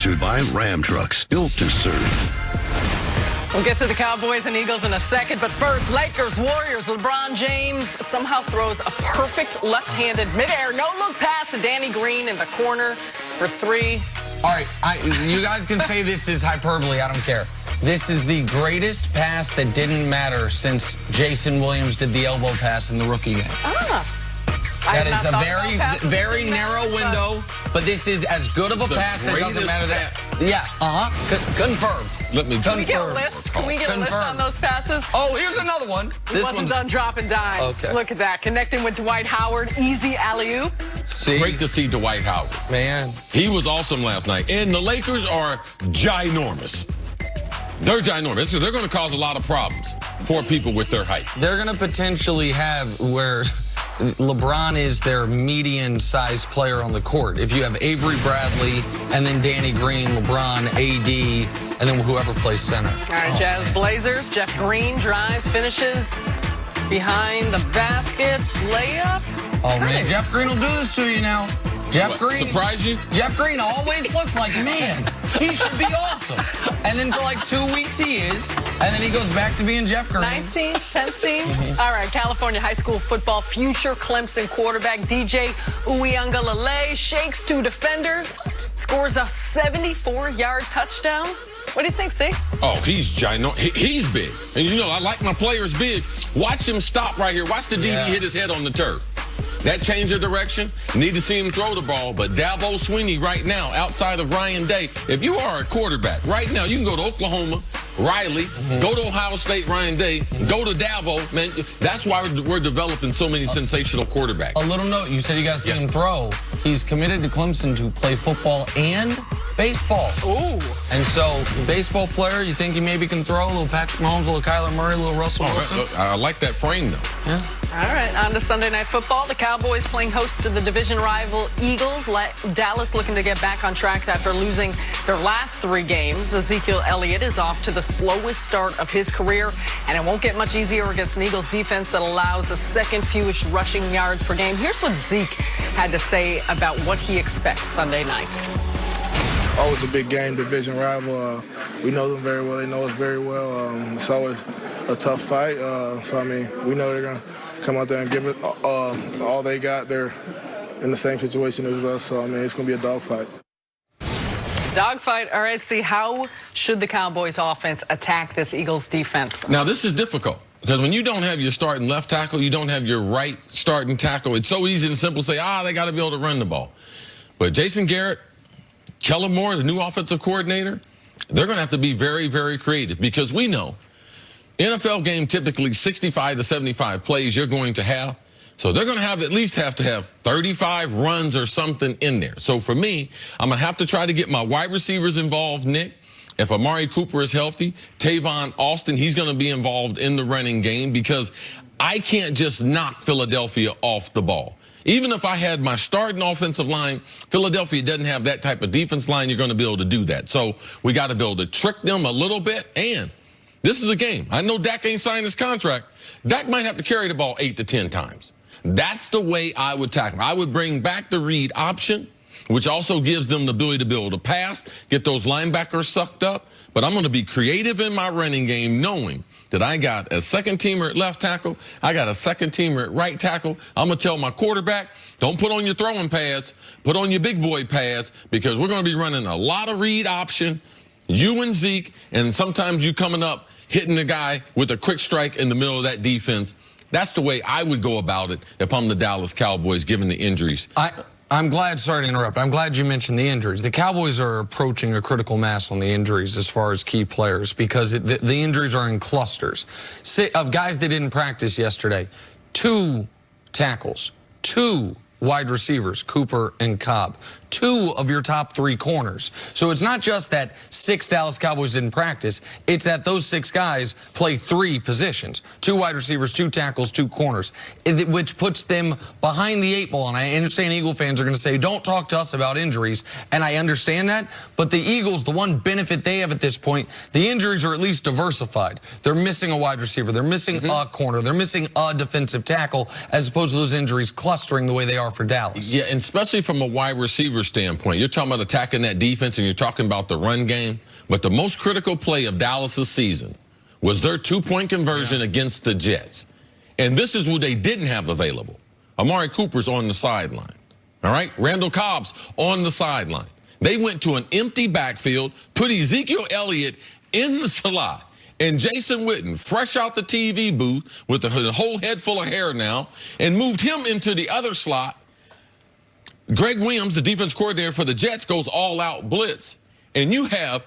To buy Ram trucks built to serve. We'll get to the Cowboys and Eagles in a second, but first, Lakers, Warriors. LeBron James somehow throws a perfect left-handed midair no-look pass to Danny Green in the corner for three. All right, you guys can say this is hyperbole. I don't care. This is the greatest pass that didn't matter since Jason Williams did the elbow pass in the rookie game. That is a very narrow window, but this is as good of a pass that doesn't matter that. Yeah, confirmed. Can we get a list? Can we get a list on those passes? Oh, here's another one. This one's done dropping dimes. Okay. Look at that. Connecting with Dwight Howard. Easy alley-oop. Great to see Dwight Howard. Man. He was awesome last night. And the Lakers are ginormous. They're ginormous. They're going to cause a lot of problems for people with their height. They're going to potentially have where LeBron is their median-sized player on the court. If you have Avery Bradley and then Danny Green, LeBron, AD, and then whoever plays center. All right, Jazz Blazers. Jeff Green drives, finishes behind the basket. Layup. Oh, man, Jeff Green will do this to you now. Jeff Green. Surprise you? Jeff Green always looks like, man, he should be awesome. And then for like 2 weeks he is. And then he goes back to being Jeff Green. 19th, 10th team. All right, California high school football future Clemson quarterback DJ Uiagalelei shakes two defenders, scores a 74-yard touchdown. What do you think, Sig? Oh, he's ginormous. He's big. And, you know, I like my players big. Watch him stop right here. Watch the DB hit his head on the turf. That changed the direction. Need to see him throw the ball. But Dabo Swinney right now, outside of Ryan Day, if you are a quarterback right now, you can go to Oklahoma, Riley, go to Ohio State, Ryan Day, go to Dabo. Man, that's why we're developing so many sensational quarterbacks. A little note, you said you guys see him throw. He's committed to Clemson to play football and baseball. Ooh. And so, baseball player, you think he maybe can throw? A little Patrick Mahomes, a little Kyler Murray, a little Russell Wilson? I like that frame, though. Yeah. All right, on to Sunday Night Football. The Cowboys playing host to the division rival Eagles. Dallas looking to get back on track after losing their last 3 games. Ezekiel Elliott is off to the slowest start of his career, and it won't get much easier against an Eagles defense that allows the second fewest rushing yards per game. Here's what Zeke had to say about what he expects Sunday night. Always a big game, division rival. We know them very well. They know us very well. It's always a tough fight. So, I mean, we know they're going to come out there and give it all they got. They're in the same situation as us. So, I mean, it's going to be a dogfight. Dogfight. All right, see, how should the Cowboys offense attack this Eagles defense? Now, this is difficult because when you don't have your starting left tackle, you don't have your right starting tackle, it's so easy and simple to say, they got to be able to run the ball. But Jason Garrett, Kellen Moore, the new offensive coordinator, they're going to have to be very, very creative because we know NFL game typically 65 to 75 plays you're going to have. So they're going to have at least have to have 35 runs or something in there. So for me, I'm going to have to try to get my wide receivers involved, Nick. If Amari Cooper is healthy, Tavon Austin, he's going to be involved in the running game because I can't just knock Philadelphia off the ball. Even if I had my starting offensive line, Philadelphia doesn't have that type of defense line. You're going to be able to do that. So we got to be able to trick them a little bit. And this is a game. I know Dak ain't signed his contract. Dak might have to carry the ball 8 to 10 times. That's the way I would tackle. I would bring back the read option, which also gives them the ability to be able to pass, get those linebackers sucked up. But I'm going to be creative in my running game, knowing that I got a second-teamer at left tackle, I got a second-teamer at right tackle. I'm going to tell my quarterback, don't put on your throwing pads, put on your big boy pads, because we're going to be running a lot of read option, you and Zeke, and sometimes you coming up, hitting the guy with a quick strike in the middle of that defense. That's the way I would go about it if I'm the Dallas Cowboys, given the injuries. I'm glad, sorry to interrupt, I'm glad you mentioned the injuries. The Cowboys are approaching a critical mass on the injuries as far as key players because the injuries are in clusters. Of guys that didn't practice yesterday, 2 tackles, 2 wide receivers, Cooper and Cobb, 2 of your top 3 corners. So it's not just that 6 Dallas Cowboys didn't practice, it's that those 6 guys play 3 positions, 2 wide receivers, 2 tackles, 2 corners, which puts them behind the 8 ball. And I understand Eagle fans are going to say, don't talk to us about injuries, and I understand that, but the Eagles, the one benefit they have at this point, the injuries are at least diversified. They're missing a wide receiver, they're missing a corner, they're missing a defensive tackle, as opposed to those injuries clustering the way they are for Dallas. Yeah, and especially from a wide receiver receiver standpoint, you're talking about attacking that defense and you're talking about the run game. But the most critical play of Dallas's season was their two-point conversion against the Jets. And this is what they didn't have available. Amari Cooper's on the sideline. All right? Randall Cobb's on the sideline. They went to an empty backfield, put Ezekiel Elliott in the slot, and Jason Witten, fresh out the TV booth with the whole head full of hair now, and moved him into the other slot. Greg Williams, the defense coordinator for the Jets, goes all-out blitz. And you have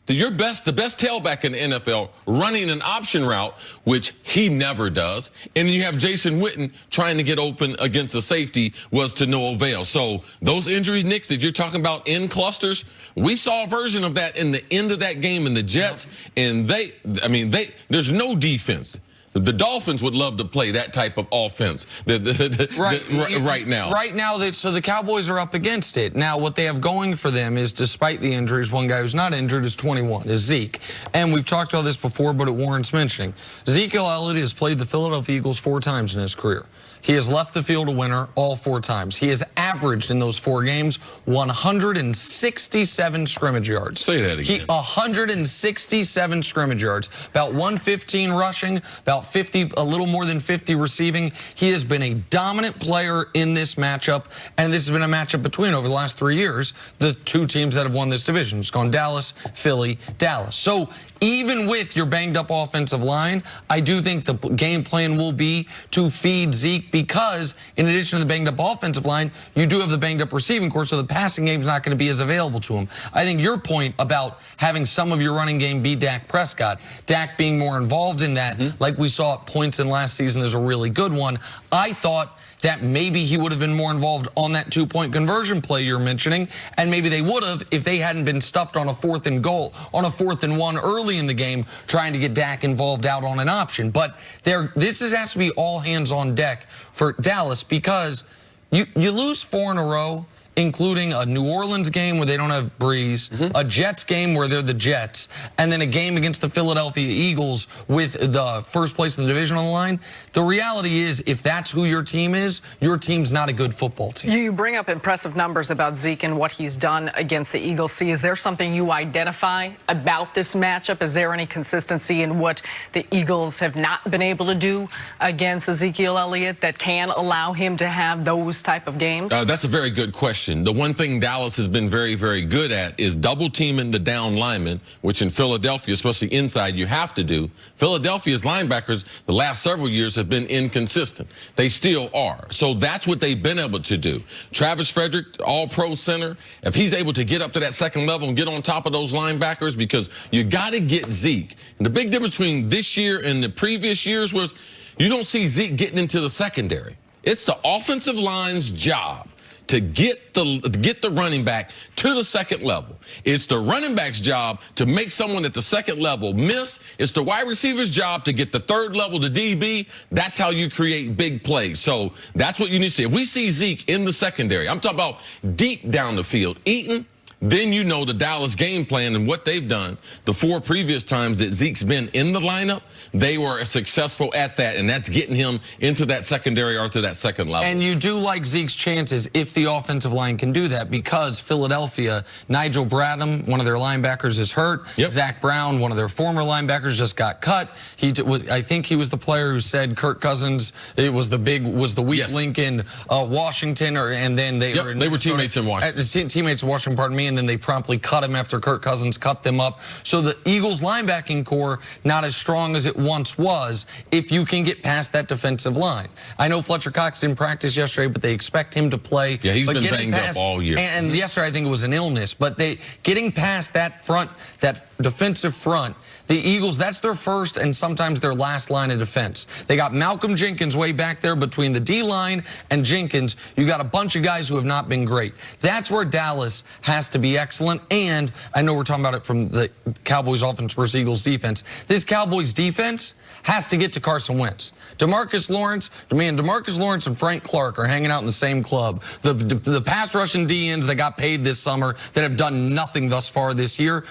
the best tailback in the NFL running an option route, which he never does. And then you have Jason Witten trying to get open against the safety, was to no avail. So those injuries, Nick, that you're talking about in clusters, we saw a version of that in the end of that game in the Jets. And there's no defense. The Dolphins would love to play that type of offense right now. Right now, so the Cowboys are up against it. Now, what they have going for them is, despite the injuries, one guy who's not injured is 21, is Zeke. And we've talked about this before, but it warrants mentioning. Ezekiel Elliott has played the Philadelphia Eagles 4 times in his career. He has left the field a winner all 4 times. He has averaged in those 4 games 167 scrimmage yards. Say that again. 167 scrimmage yards, about 115 rushing, about 50, a little more than 50 receiving. He has been a dominant player in this matchup, and this has been a matchup between, over the last 3 years, the 2 teams that have won this division. It's gone Dallas, Philly, Dallas. So even with your banged up offensive line, I do think the game plan will be to feed Zeke, because in addition to the banged up offensive line, you do have the banged up receiving corps, so the passing game is not going to be as available to him. I think your point about having some of your running game be Dak Prescott, Dak being more involved in that, like we saw at points in last season, is a really good one. I thought that maybe he would have been more involved on that 2-point conversion play you're mentioning, and maybe they would have if they hadn't been stuffed on a 4th and goal, on a 4th and 1 early in the game, trying to get Dak involved out on an option. But this has to be all hands on deck for Dallas, because you lose 4 in a row, including a New Orleans game where they don't have Breeze, a Jets game where they're the Jets, and then a game against the Philadelphia Eagles with the first place in the division on the line. The reality is, if that's who your team is, your team's not a good football team. You bring up impressive numbers about Zeke and what he's done against the Eagles. Is there something you identify about this matchup? Is there any consistency in what the Eagles have not been able to do against Ezekiel Elliott that can allow him to have those type of games? That's a very good question. The one thing Dallas has been very, very good at is double teaming the down linemen, which in Philadelphia, especially inside, you have to do. Philadelphia's linebackers the last several years have been inconsistent. They still are. So that's what they've been able to do. Travis Frederick, all-pro center, if he's able to get up to that second level and get on top of those linebackers, because you got to get Zeke. And the big difference between this year and the previous years was you don't see Zeke getting into the secondary. It's the offensive line's job to get the running back to the second level. It's the running back's job to make someone at the second level miss. It's the wide receiver's job to get the third level to DB. That's how you create big plays. So that's what you need to see. If we see Zeke in the secondary, I'm talking about deep down the field, eating, then you know the Dallas game plan and what they've done. The 4 previous times that Zeke's been in the lineup, they were successful at that, and that's getting him into that secondary or to that second level. And you do like Zeke's chances if the offensive line can do that, because Philadelphia, Nigel Bradham, one of their linebackers, is hurt. Zach Brown, one of their former linebackers, just got cut. I think he was the player who said Kirk Cousins was the weak link in Washington, and then they were teammates in Washington. Teammates in Washington, pardon me, and then they promptly cut him after Kirk Cousins cut them up. So the Eagles linebacking core not as strong as it once was if you can get past that defensive line. I know Fletcher Cox didn't practice yesterday, but they expect him to play. Yeah, he's been banged up all year. And yesterday I think it was an illness, but getting past that front, that defensive front, the Eagles, that's their first and sometimes their last line of defense. They got Malcolm Jenkins way back there between the D-line and Jenkins. You got a bunch of guys who have not been great. That's where Dallas has to be excellent. And I know we're talking about it from the Cowboys offense versus Eagles defense. This Cowboys defense has to get to Carson Wentz. DeMarcus Lawrence and Frank Clark are hanging out in the same club. The pass rushing DNs that got paid this summer that have done nothing thus far this year,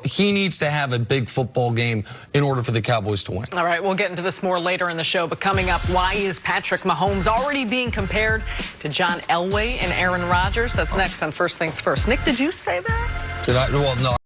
he needs to have a big football game in order for the Cowboys to win. All right, we'll get into this more later in the show, but coming up, why is Patrick Mahomes already being compared to John Elway and Aaron Rodgers? That's next on First Things First. Nick, did you say that? Did I? Well, no.